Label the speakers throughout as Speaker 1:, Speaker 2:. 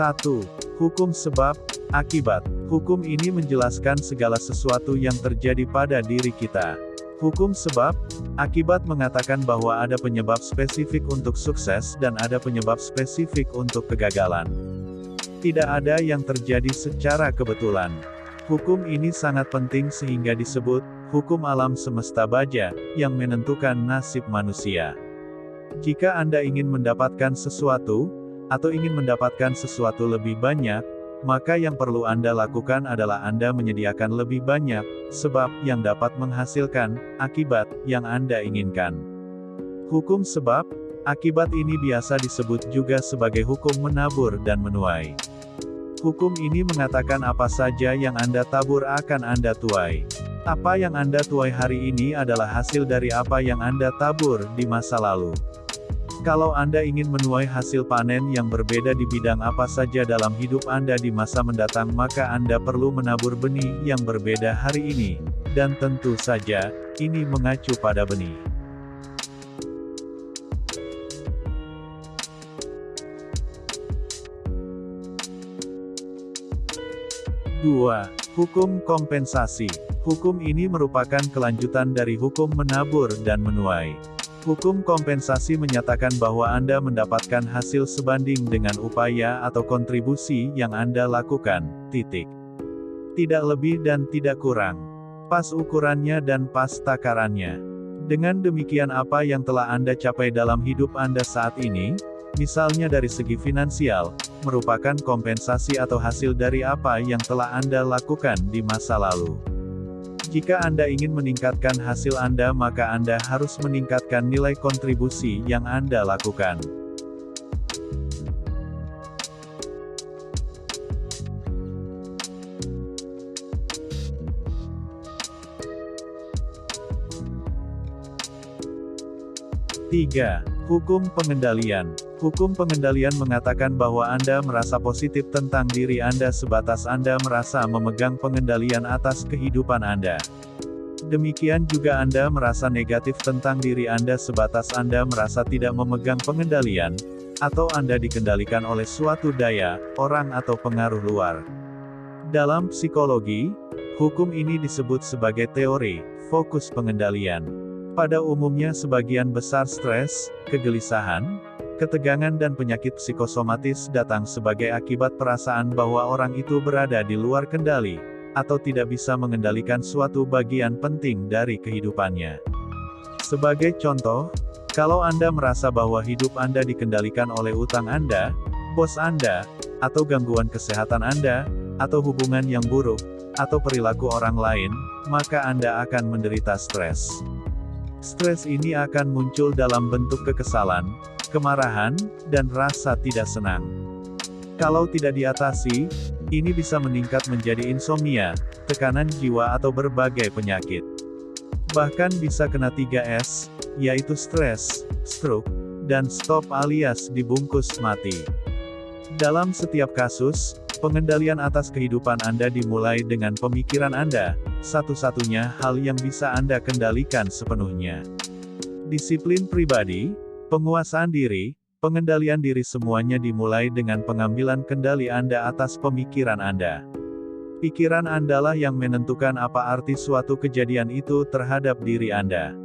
Speaker 1: 1. Hukum sebab, akibat. Hukum ini menjelaskan segala sesuatu yang terjadi pada diri kita. Hukum sebab, akibat mengatakan bahwa ada penyebab spesifik untuk sukses dan ada penyebab spesifik untuk kegagalan. Tidak ada yang terjadi secara kebetulan. Hukum ini sangat penting sehingga disebut hukum alam semesta baja yang menentukan nasib manusia. Jika Anda ingin mendapatkan sesuatu, atau ingin mendapatkan sesuatu lebih banyak, maka yang perlu Anda lakukan adalah Anda menyediakan lebih banyak sebab yang dapat menghasilkan akibat yang Anda inginkan. Hukum sebab, akibat ini biasa disebut juga sebagai hukum menabur dan menuai. Hukum ini mengatakan apa saja yang Anda tabur akan Anda tuai. Apa yang Anda tuai hari ini adalah hasil dari apa yang Anda tabur di masa lalu. Kalau Anda ingin menuai hasil panen yang berbeda di bidang apa saja dalam hidup Anda di masa mendatang, maka Anda perlu menabur benih yang berbeda hari ini. Dan tentu saja, ini mengacu pada benih. Dua. Hukum kompensasi. Hukum ini merupakan kelanjutan dari hukum menabur dan menuai. Hukum kompensasi menyatakan bahwa Anda mendapatkan hasil sebanding dengan upaya atau kontribusi yang Anda lakukan, titik. Tidak lebih dan tidak kurang. Pas ukurannya dan pas takarannya. Dengan demikian apa yang telah Anda capai dalam hidup Anda saat ini, misalnya dari segi finansial, merupakan kompensasi atau hasil dari apa yang telah Anda lakukan di masa lalu. Jika Anda ingin meningkatkan hasil Anda, maka Anda harus meningkatkan nilai kontribusi yang Anda lakukan. Tiga. Hukum pengendalian. Hukum pengendalian mengatakan bahwa Anda merasa positif tentang diri Anda sebatas Anda merasa memegang pengendalian atas kehidupan Anda. Demikian juga Anda merasa negatif tentang diri Anda sebatas Anda merasa tidak memegang pengendalian, atau Anda dikendalikan oleh suatu daya, orang atau pengaruh luar. Dalam psikologi, hukum ini disebut sebagai teori fokus pengendalian. Pada umumnya sebagian besar stres, kegelisahan, ketegangan dan penyakit psikosomatis datang sebagai akibat perasaan bahwa orang itu berada di luar kendali, atau tidak bisa mengendalikan suatu bagian penting dari kehidupannya. Sebagai contoh, kalau Anda merasa bahwa hidup Anda dikendalikan oleh utang Anda, bos Anda, atau gangguan kesehatan Anda, atau hubungan yang buruk, atau perilaku orang lain, maka Anda akan menderita stres. Stres ini akan muncul dalam bentuk kekesalan, kemarahan, dan rasa tidak senang. Kalau tidak diatasi, ini bisa meningkat menjadi insomnia, tekanan jiwa atau berbagai penyakit. Bahkan bisa kena 3S, yaitu stres, stroke, dan stop alias dibungkus mati. Dalam setiap kasus, pengendalian atas kehidupan Anda dimulai dengan pemikiran Anda, satu-satunya hal yang bisa Anda kendalikan sepenuhnya. Disiplin pribadi, penguasaan diri, pengendalian diri semuanya dimulai dengan pengambilan kendali Anda atas pemikiran Anda. Pikiran Anda lah yang menentukan apa arti suatu kejadian itu terhadap diri Anda.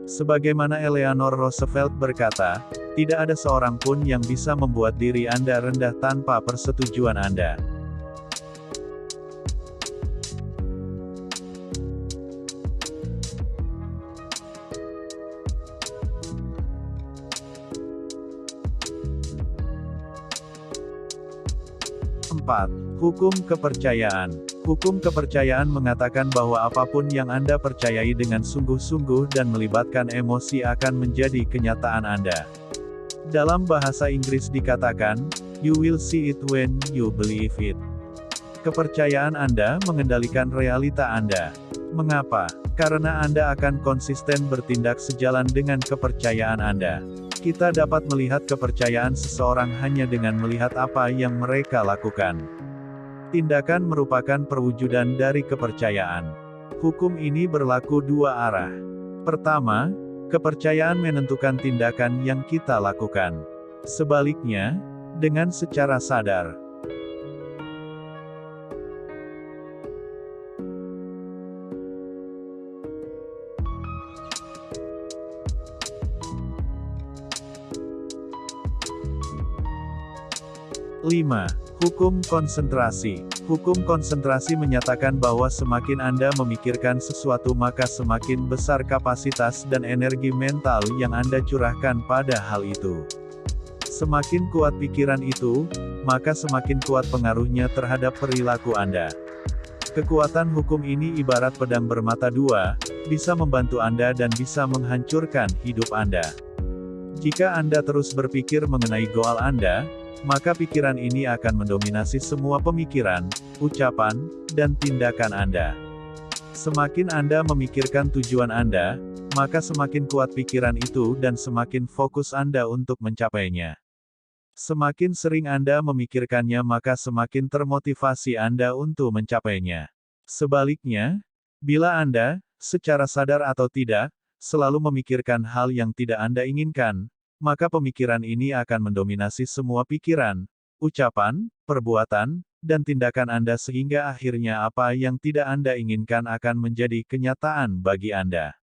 Speaker 1: Sebagaimana Eleanor Roosevelt berkata, tidak ada seorang pun yang bisa membuat diri Anda rendah tanpa persetujuan Anda. Hukum kepercayaan. Hukum kepercayaan mengatakan bahwa apapun yang Anda percayai dengan sungguh-sungguh dan melibatkan emosi akan menjadi kenyataan Anda. Dalam bahasa Inggris dikatakan, you will see it when you believe it. Kepercayaan Anda mengendalikan realita Anda. Mengapa? Karena Anda akan konsisten bertindak sejalan dengan kepercayaan Anda. Kita dapat melihat kepercayaan seseorang hanya dengan melihat apa yang mereka lakukan. Tindakan merupakan perwujudan dari kepercayaan. Hukum ini berlaku dua arah. Pertama, kepercayaan menentukan tindakan yang kita lakukan. Sebaliknya, dengan secara sadar, 5. Hukum konsentrasi. Hukum konsentrasi menyatakan bahwa semakin Anda memikirkan sesuatu maka semakin besar kapasitas dan energi mental yang Anda curahkan pada hal itu. Semakin kuat pikiran itu, maka semakin kuat pengaruhnya terhadap perilaku Anda. Kekuatan hukum ini ibarat pedang bermata dua, bisa membantu Anda dan bisa menghancurkan hidup Anda. Jika Anda terus berpikir mengenai goal Anda, maka pikiran ini akan mendominasi semua pemikiran, ucapan, dan tindakan Anda. Semakin Anda memikirkan tujuan Anda, maka semakin kuat pikiran itu dan semakin fokus Anda untuk mencapainya. Semakin sering Anda memikirkannya maka semakin termotivasi Anda untuk mencapainya. Sebaliknya, bila Anda, secara sadar atau tidak, selalu memikirkan hal yang tidak Anda inginkan, maka pemikiran ini akan mendominasi semua pikiran, ucapan, perbuatan, dan tindakan Anda sehingga akhirnya apa yang tidak Anda inginkan akan menjadi kenyataan bagi Anda.